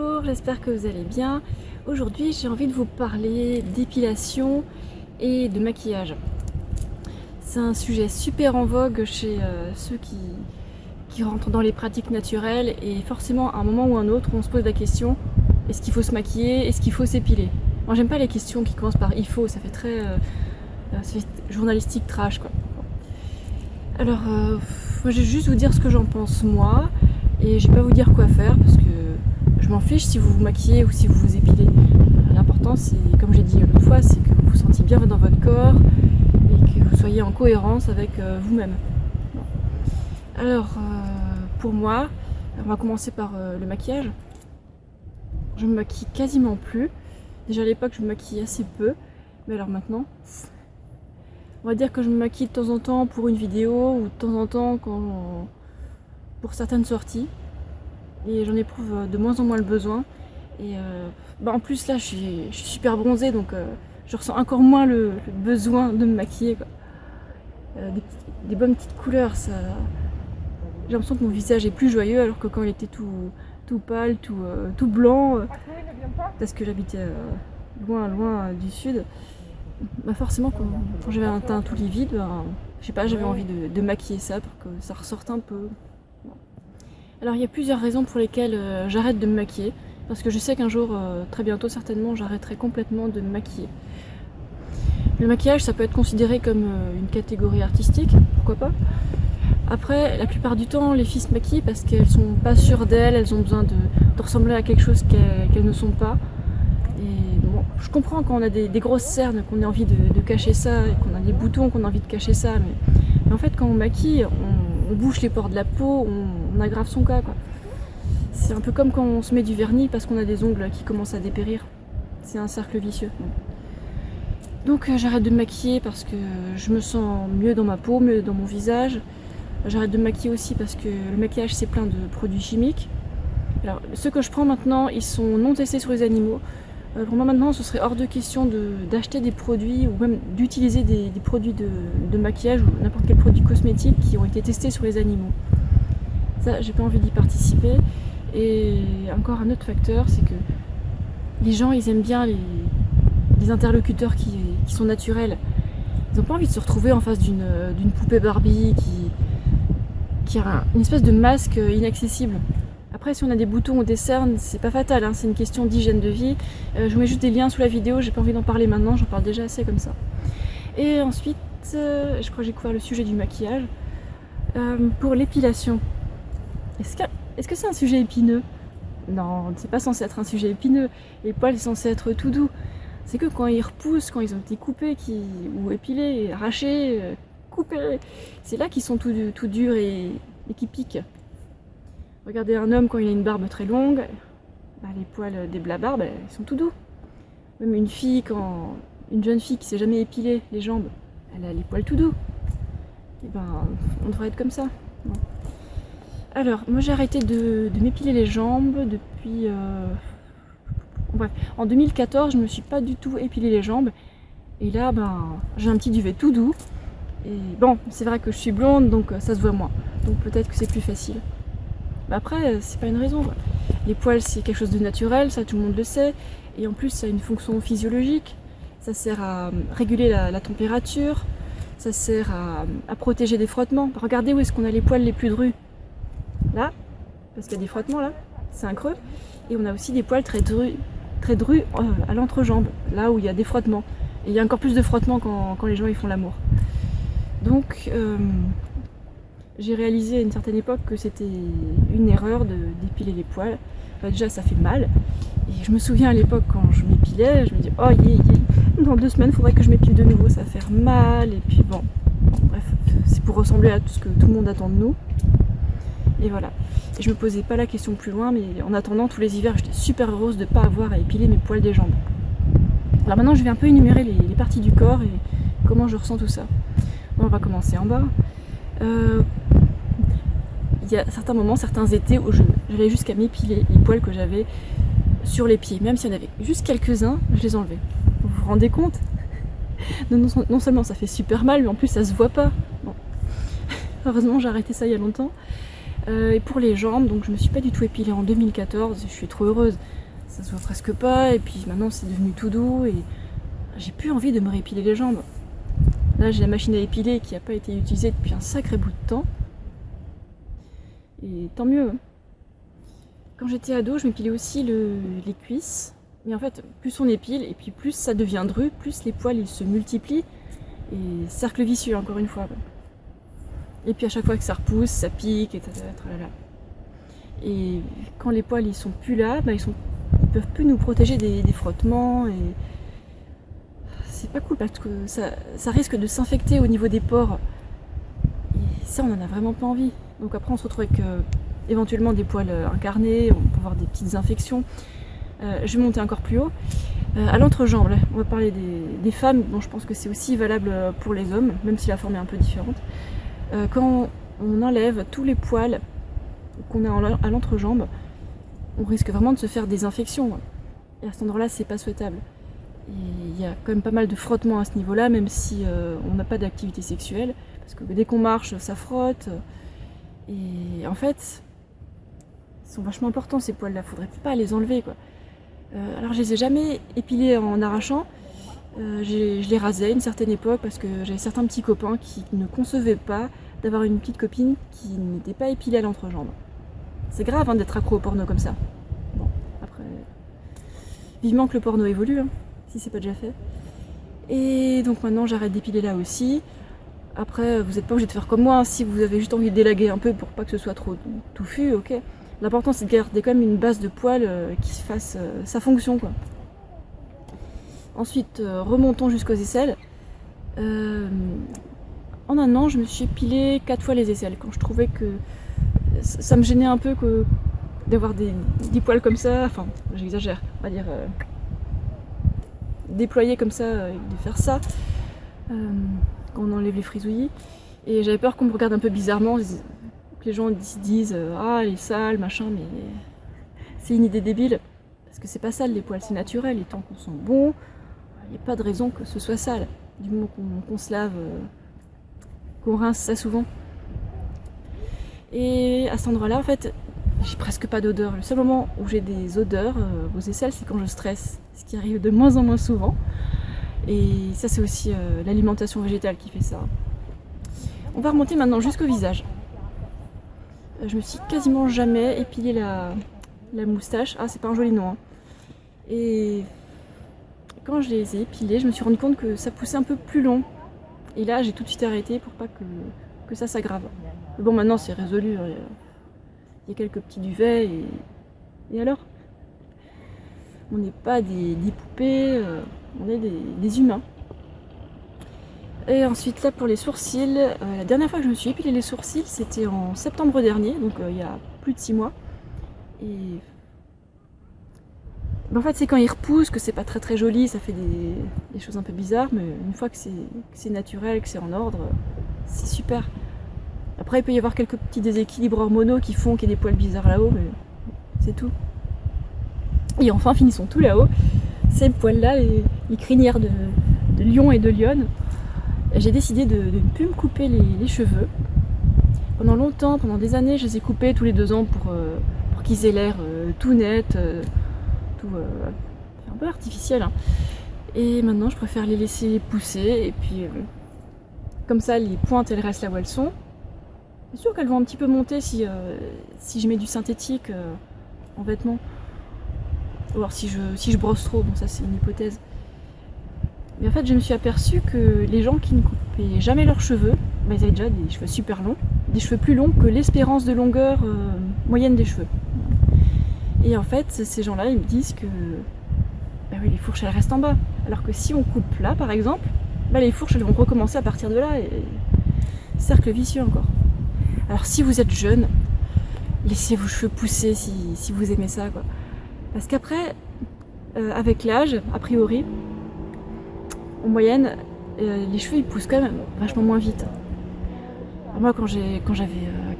Bonjour, j'espère que vous allez bien. Aujourd'hui, j'ai envie de vous parler d'épilation et de maquillage. C'est un sujet super en vogue chez ceux qui rentrent dans les pratiques naturelles et forcément à un moment ou un autre, on se pose la question, est-ce qu'il faut se maquiller, est-ce qu'il faut s'épiler? Moi, j'aime pas les questions qui commencent par il faut, ça fait très journalistique trash quoi. Alors, moi, je vais juste vous dire ce que j'en pense moi et je vais pas vous dire quoi faire parce que je m'en fiche si vous vous maquillez ou si vous vous épilez. L'important, c'est, comme j'ai dit l'autre fois, c'est que vous vous sentiez bien dans votre corps et que vous soyez en cohérence avec vous-même. Bon. Alors, pour moi, on va commencer par le maquillage. Je me maquille quasiment plus. Déjà à l'époque, je me maquillais assez peu, mais alors maintenant, on va dire que je me maquille de temps en temps pour une vidéo ou de temps en temps pour certaines sorties. Et j'en éprouve de moins en moins le besoin. Et en plus là je suis super bronzée donc je ressens encore moins le besoin de me maquiller quoi. Des bonnes petites couleurs, ça... j'ai l'impression que mon visage est plus joyeux alors que quand il était tout pâle, tout blanc, parce que j'habitais loin du sud, forcément quand j'avais un teint tout livide, je sais pas, j'avais envie de maquiller ça pour que ça ressorte un peu. Alors il y a plusieurs raisons pour lesquelles j'arrête de me maquiller, parce que je sais qu'un jour, très bientôt certainement, j'arrêterai complètement de me maquiller. Le maquillage, ça peut être considéré comme une catégorie artistique, pourquoi pas. Après, la plupart du temps, les filles se maquillent parce qu'elles sont pas sûres d'elles, elles ont besoin de ressembler à quelque chose qu'elles ne sont pas. Et bon, je comprends quand on a des grosses cernes, qu'on a envie de cacher ça, et qu'on a des boutons, qu'on a envie de cacher ça, mais en fait quand on maquille, on bouche les pores de la peau, on aggrave son cas quoi. C'est un peu comme quand on se met du vernis parce qu'on a des ongles qui commencent à dépérir. C'est un cercle vicieux. Donc j'arrête de me maquiller parce que je me sens mieux dans ma peau, mieux dans mon visage. J'arrête de me maquiller aussi parce que le maquillage c'est plein de produits chimiques. Alors ceux que je prends maintenant, ils sont non testés sur les animaux. Pour moi maintenant, ce serait hors de question d'acheter des produits ou même d'utiliser des produits de maquillage ou n'importe quel produit cosmétique qui ont été testés sur les animaux. Ça, j'ai pas envie d'y participer. Et encore un autre facteur, c'est que les gens, ils aiment bien les interlocuteurs qui sont naturels. Ils n'ont pas envie de se retrouver en face d'une poupée Barbie qui a une espèce de masque inaccessible. Après, si on a des boutons ou des cernes, c'est pas fatal, hein, c'est une question d'hygiène de vie. Je vous mets juste des liens sous la vidéo, j'ai pas envie d'en parler maintenant, j'en parle déjà assez comme ça. Et ensuite, je crois que j'ai couvert le sujet du maquillage. Pour l'épilation, est-ce que c'est un sujet épineux? Non, c'est pas censé être un sujet épineux. Les poils sont censés être tout doux. C'est que quand ils repoussent, quand ils ont été coupés, ou épilés, arrachés, coupés, c'est là qu'ils sont tout durs et qui piquent. Regardez un homme quand il a une barbe très longue, les poils de la barbe, ils sont tout doux. Même une jeune fille qui s'est jamais épilée les jambes, elle a les poils tout doux. Et on devrait être comme ça. Non. Alors, moi j'ai arrêté de m'épiler les jambes depuis... Bref, en 2014, je me suis pas du tout épilé les jambes. Et là, j'ai un petit duvet tout doux. Et bon, c'est vrai que je suis blonde, donc ça se voit moins. Donc peut-être que c'est plus facile. Mais après, c'est pas une raison. Quoi. Les poils, c'est quelque chose de naturel, ça tout le monde le sait. Et en plus, ça a une fonction physiologique. Ça sert à réguler la température. Ça sert à protéger des frottements. Regardez où est-ce qu'on a les poils les plus drus. Là, parce qu'il y a des frottements là, c'est un creux. Et on a aussi des poils très drus à l'entrejambe, là où il y a des frottements. Et il y a encore plus de frottements quand les gens ils font l'amour. Donc, j'ai réalisé à une certaine époque que c'était une erreur d'épiler les poils. Déjà, ça fait mal. Et je me souviens à l'époque quand je m'épilais, je me dis oh dans 2 semaines, il faudrait que je m'épile de nouveau, ça va faire mal. Et puis bon, bref, c'est pour ressembler à tout ce que tout le monde attend de nous. Et voilà. Et je me posais pas la question plus loin, mais en attendant, tous les hivers, j'étais super heureuse de ne pas avoir à épiler mes poils des jambes. Alors maintenant, je vais un peu énumérer les parties du corps et comment je ressens tout ça. Bon, on va commencer en bas. Il y a certains moments, certains étés où j'allais jusqu'à m'épiler les poils que j'avais sur les pieds. Même s'il y en avait juste quelques-uns, je les enlevais. Vous vous rendez compte? Non seulement ça fait super mal, mais en plus ça se voit pas. Bon. Heureusement, j'ai arrêté ça il y a longtemps. Et pour les jambes, donc je me suis pas du tout épilée en 2014, je suis trop heureuse. Ça se voit presque pas, et puis maintenant c'est devenu tout doux, et j'ai plus envie de me réépiler les jambes. Là j'ai la machine à épiler qui n'a pas été utilisée depuis un sacré bout de temps. Et tant mieux. Quand j'étais ado, je m'épilais aussi les cuisses. Mais en fait, plus on épile, et puis plus ça devient dru, plus les poils ils se multiplient. Et cercle vicieux, encore une fois. Et puis à chaque fois que ça repousse, ça pique, et tralala. Et quand les poils ils sont plus là, ils peuvent plus nous protéger des frottements. Et c'est pas cool parce que ça risque de s'infecter au niveau des pores. Et ça, on en a vraiment pas envie. Donc après, on se retrouve avec éventuellement des poils incarnés, on peut avoir des petites infections. Je vais monter encore plus haut. À l'entrejambe, là, on va parler des femmes. Bon, je pense que c'est aussi valable pour les hommes, même si la forme est un peu différente. Quand on enlève tous les poils qu'on a à l'entrejambe, on risque vraiment de se faire des infections. Et à cet endroit-là, c'est pas souhaitable. Il y a quand même pas mal de frottements à ce niveau-là, même si on n'a pas d'activité sexuelle. Parce que dès qu'on marche, ça frotte. Et en fait, ils sont vachement importants ces poils-là, faudrait pas les enlever, quoi. Alors je les ai jamais épilés en arrachant, je les rasais à une certaine époque parce que j'avais certains petits copains qui ne concevaient pas d'avoir une petite copine qui n'était pas épilée à l'entrejambe. C'est grave d'être accro au porno comme ça. Bon, après, vivement que le porno évolue, si c'est pas déjà fait. Et donc maintenant j'arrête d'épiler là aussi. Après, vous n'êtes pas obligé de faire comme moi, si vous avez juste envie de délaguer un peu pour pas que ce soit trop touffu, ok. L'important c'est de garder quand même une base de poils qui fasse sa fonction, quoi. Ensuite, remontons jusqu'aux aisselles. En un an, je me suis épilé 4 fois les aisselles, quand je trouvais que ça me gênait un peu d'avoir des poils comme ça, enfin j'exagère, on va dire déployés comme ça, de faire ça, quand on enlève les frisouillis. Et j'avais peur qu'on me regarde un peu bizarrement, que les gens se disent ah elle est sale, machin, mais c'est une idée débile. Parce que c'est pas sale les poils, c'est naturel, et tant qu'on sent bon, il n'y a pas de raison que ce soit sale. Du moment qu'on se lave, qu'on rince ça souvent. Et à cet endroit-là, en fait, j'ai presque pas d'odeur. Le seul moment où j'ai des odeurs aux aisselles, c'est quand je stresse, ce qui arrive de moins en moins souvent. Et ça, c'est aussi l'alimentation végétale qui fait ça. On va remonter maintenant jusqu'au visage. Je me suis quasiment jamais épilé la moustache. Ah, c'est pas un joli nom. Et quand je les ai épilés, je me suis rendu compte que ça poussait un peu plus long. Et là, j'ai tout de suite arrêté pour pas que ça s'aggrave. Mais bon, maintenant, c'est résolu. Il y a quelques petits duvets et alors ? On n'est pas des poupées, on est des humains. Et ensuite là pour les sourcils, la dernière fois que je me suis épilé les sourcils c'était en septembre dernier, donc il y a plus de 6 mois. Et en fait c'est quand ils repoussent que c'est pas très très joli, ça fait des choses un peu bizarres, mais une fois que c'est naturel, que c'est en ordre, c'est super. Après il peut y avoir quelques petits déséquilibres hormonaux qui font qu'il y ait des poils bizarres là-haut, mais c'est tout. Et enfin finissons tout là-haut, ces poils-là, les crinières de lion et de lionne. J'ai décidé de ne plus me couper les cheveux. Pendant longtemps, pendant des années, je les ai coupés tous les 2 ans pour qu'ils aient l'air tout net, tout un peu artificiel. Et maintenant, je préfère les laisser pousser. Et puis, comme ça, les pointes, elles restent là où elles sont. C'est sûr qu'elles vont un petit peu monter si je mets du synthétique en vêtements. Ou alors si je brosse trop, bon ça c'est une hypothèse. Mais en fait, je me suis aperçue que les gens qui ne coupaient jamais leurs cheveux, ils avaient déjà des cheveux super longs, des cheveux plus longs que l'espérance de longueur moyenne des cheveux. Et en fait, ces gens-là, ils me disent que oui, les fourches, elles restent en bas. Alors que si on coupe là, par exemple, les fourches, elles vont recommencer à partir de là, et cercle vicieux encore. Alors si vous êtes jeune, laissez vos cheveux pousser si vous aimez ça, quoi. Parce qu'après, avec l'âge, a priori, en moyenne, les cheveux ils poussent quand même vachement moins vite. Alors moi quand j'avais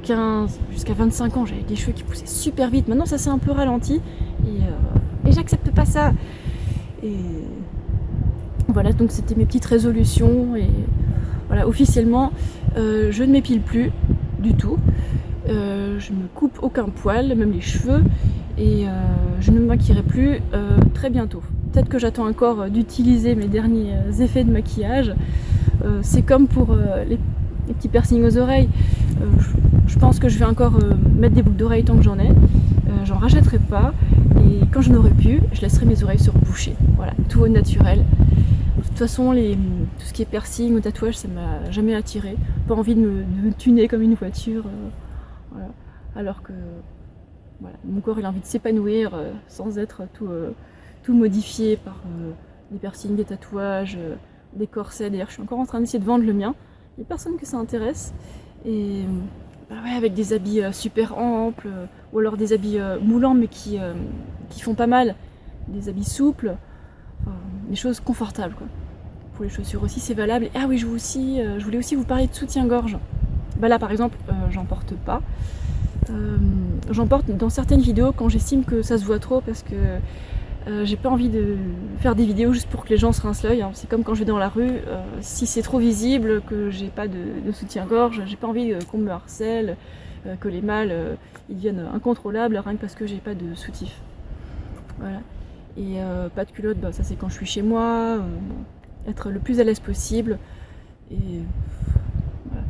15 jusqu'à 25 ans, j'avais des cheveux qui poussaient super vite. Maintenant ça s'est un peu ralenti et j'accepte pas ça. Et voilà, donc c'était mes petites résolutions. Et voilà, officiellement, je ne m'épile plus du tout. je ne me coupe aucun poil, même les cheveux, et je ne me maquillerai plus très bientôt. Peut-être que j'attends encore d'utiliser mes derniers effets de maquillage. C'est comme pour les petits piercings aux oreilles. Je pense que je vais encore mettre des boucles d'oreilles tant que j'en ai. J'en rachèterai pas, et quand je n'aurai plus, je laisserai mes oreilles se reboucher. Voilà, tout au naturel. De toute façon, tout ce qui est piercing ou tatouage, ça m'a jamais attiré. Pas envie de me tuner comme une voiture. Voilà. Alors que voilà, mon corps il a envie de s'épanouir sans être tout modifié par des piercings, des tatouages, des corsets. D'ailleurs, je suis encore en train d'essayer de vendre le mien. Il n'y a personne que ça intéresse. Et bah ouais, avec des habits super amples, ou alors des habits moulants mais qui font pas mal, des habits souples, des choses confortables quoi. Pour les chaussures aussi c'est valable. Et, ah oui, je voulais aussi vous parler de soutien-gorge. Bah là par exemple, j'en porte pas. J'en porte dans certaines vidéos quand j'estime que ça se voit trop, parce que j'ai pas envie de faire des vidéos juste pour que les gens se rincent l'œil. C'est comme quand je vais dans la rue, si c'est trop visible, que j'ai pas de soutien-gorge, j'ai pas envie qu'on me harcèle, que les mâles ils deviennent incontrôlables rien que parce que j'ai pas de soutif. Voilà. Et pas de culotte, bah, ça c'est quand je suis chez moi, être le plus à l'aise possible. Et voilà.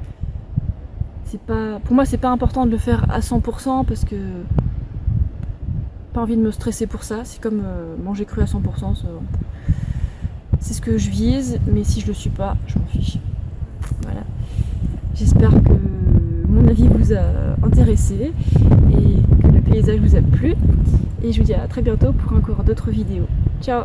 Pour moi c'est pas important de le faire à 100% parce que pas envie de me stresser pour ça. C'est comme manger cru à 100%, c'est ce que je vise, mais si je le suis pas, je m'en fiche. Voilà. J'espère que mon avis vous a intéressé et que le paysage vous a plu. Et je vous dis à très bientôt pour encore d'autres vidéos. Ciao!